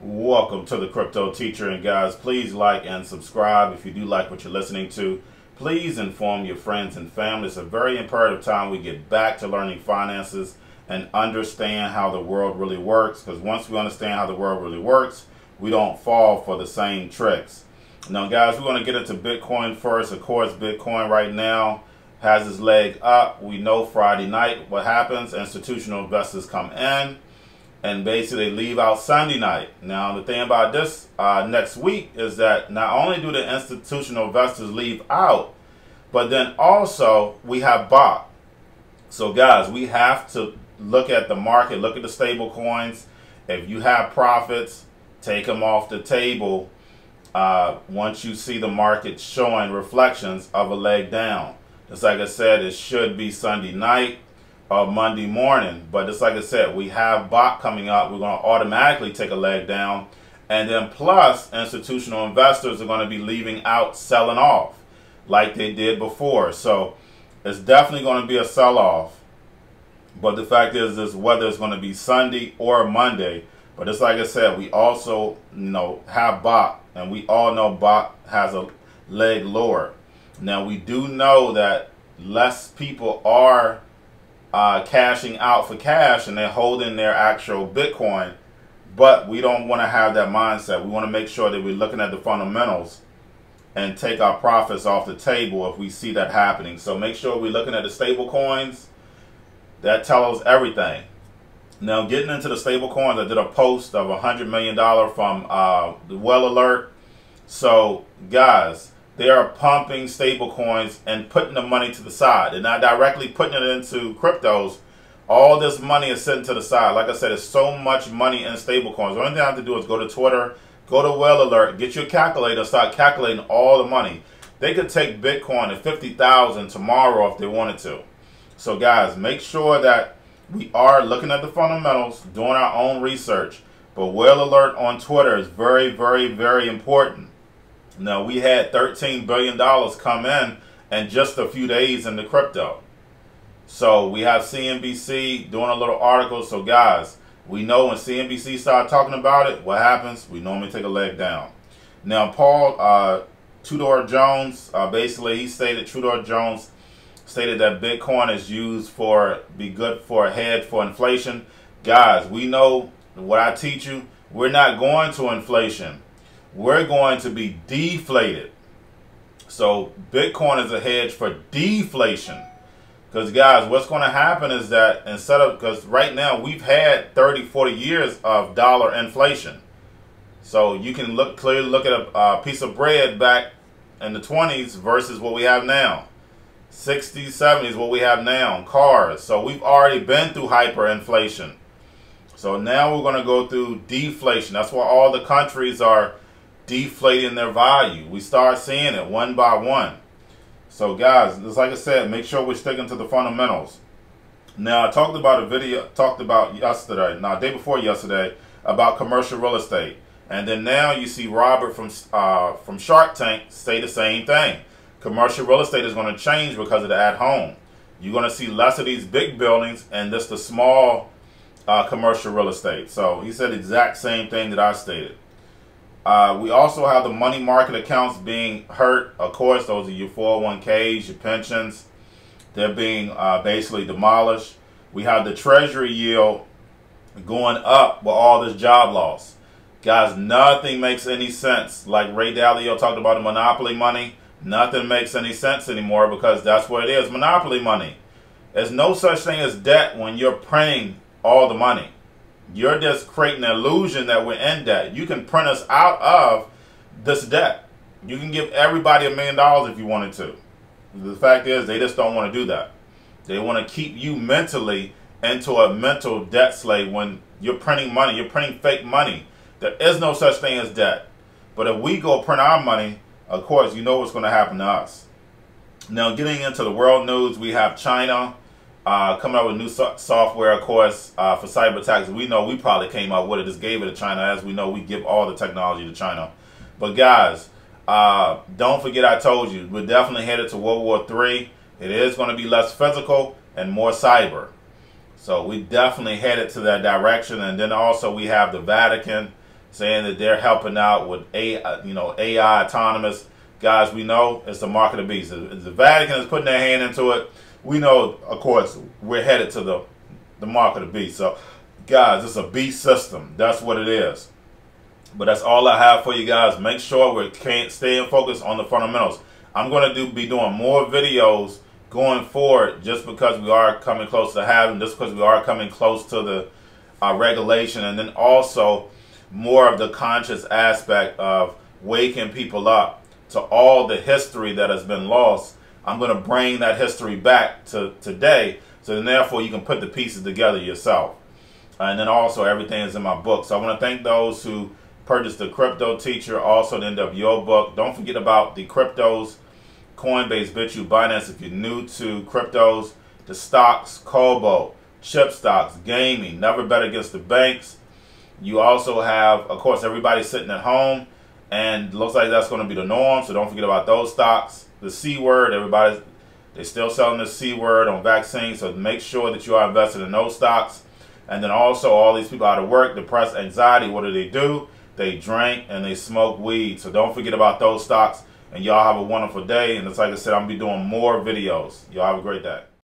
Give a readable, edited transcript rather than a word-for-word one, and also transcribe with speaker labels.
Speaker 1: Welcome to the Crypto Teacher, and guys, please like and subscribe if you do like what you're listening to. Please inform your friends and family. It's a very imperative time we get back to learning finances and understand how the world really works, because once we understand how the world really works, we don't fall for the same tricks. Now guys, we're going to get into Bitcoin first. Of course, Bitcoin right now has its leg up. We know Friday night what happens. Institutional investors come in and basically leave out Sunday night. Now the thing about this next week is that not only do the institutional investors leave out, but then also we have Bakkt. So guys, we have to look at the market, look at the stable coins. If you have profits, take them off the table once you see the market showing reflections of a leg down. Just like I said, it should be Sunday night or Monday morning, but just like I said, we have Bakkt coming up. We're going to automatically take a leg down, and then plus institutional investors are going to be leaving out, selling off like they did before. So it's definitely going to be a sell-off, but the fact is whether it's going to be Sunday or Monday. But it's like I said, we also have Bakkt, and we all know Bakkt has a leg lower. Now we do know that less people are cashing out for cash, and they're holding their actual Bitcoin, but we don't want to have that mindset. We want to make sure that we're looking at the fundamentals and take our profits off the table if we see that happening. So make sure we're looking at the stable coins. That tells us everything. Now getting into the stable coins, I did a post of $100 million from the Well Alert. So guys, they are pumping stable coins and putting the money to the side. They're not directly putting it into cryptos. All this money is sitting to the side. Like I said, there's so much money in stable coins. The only thing I have to do is go to Twitter, go to Well Alert, get your calculator, start calculating all the money. They could take Bitcoin to 50,000 tomorrow if they wanted to. So guys, make sure that we are looking at the fundamentals, doing our own research. But Well Alert on Twitter is very, very, very important. Now, we had $13 billion come in just a few days in the crypto. So we have CNBC doing a little article. So guys, we know when CNBC start talking about it, what happens? We normally take a leg down. Now, Paul Tudor Jones, basically he stated, Tudor Jones stated that Bitcoin is used be good for a hedge for inflation. Guys, we know what I teach you. We're not going to inflation. We're going to be deflated. So Bitcoin is a hedge for deflation. Because guys, what's going to happen is that because right now we've had 30, 40 years of dollar inflation. So you can clearly look at a piece of bread back in the 20s versus what we have now. 60s, 70s, what we have now, cars. So we've already been through hyperinflation. So now we're going to go through deflation. That's why all the countries are deflating their value. We start seeing it one by one. So guys, just like I said, make sure we're sticking to the fundamentals. Now I talked about yesterday, day before yesterday, about commercial real estate, and then now you see Robert from Shark Tank say the same thing. Commercial real estate is going to change because of the at home. You're going to see less of these big buildings and just the small commercial real estate. So he said the exact same thing that I stated. We also have the money market accounts being hurt. Of course, those are your 401ks, your pensions. They're being basically demolished. We have the treasury yield going up with all this job loss. Guys, nothing makes any sense. Like Ray Dalio talked about the monopoly money. Nothing makes any sense anymore because that's what it is, monopoly money. There's no such thing as debt when you're printing all the money. You're just creating an illusion that we're in debt. You can print us out of this debt. You can give everybody $1 million if you wanted to. The fact is, they just don't want to do that. They want to keep you mentally into a mental debt slave when you're printing money. You're printing fake money. There is no such thing as debt. But if we go print our money, of course, you know what's going to happen to us. Now, getting into the world news, we have China coming up with new software, of course, for cyber attacks. We know we probably came up with it, just gave it to China. As we know, we give all the technology to China. But guys, don't forget I told you, we're definitely headed to World War III. It is going to be less physical and more cyber. So we definitely headed to that direction. And then also we have the Vatican saying that they're helping out with AI autonomous. Guys, we know it's the mark of the beast. If the Vatican is putting their hand into it, we know, of course, we're headed to the mark of the beast. So, guys, it's a beast system. That's what it is. But that's all I have for you guys. Make sure we're staying focused on the fundamentals. I'm going to be doing more videos going forward, just because we are coming close to halving, just because we are coming close to the regulation, and then also more of the conscious aspect of waking people up to all the history that has been lost. I'm going to bring that history back to today, so then therefore you can put the pieces together yourself. And then also everything is in my book. So I want to thank those who purchased the Cryptoteacher, also the end of your book. Don't forget about the cryptos, Coinbase, Bitrue, Binance. If you're new to cryptos, the stocks, Kobo, chip stocks, gaming, never bet against the banks. You also have, of course, everybody sitting at home, and looks like that's going to be the norm, so don't forget about those stocks. The C word, they're still selling the C word on vaccines, so make sure that you are invested in those stocks. And then also all these people out of work, depressed, anxiety, what do? They drink and they smoke weed, so don't forget about those stocks. And y'all have a wonderful day, and it's like I said, I'm going to be doing more videos. Y'all have a great day.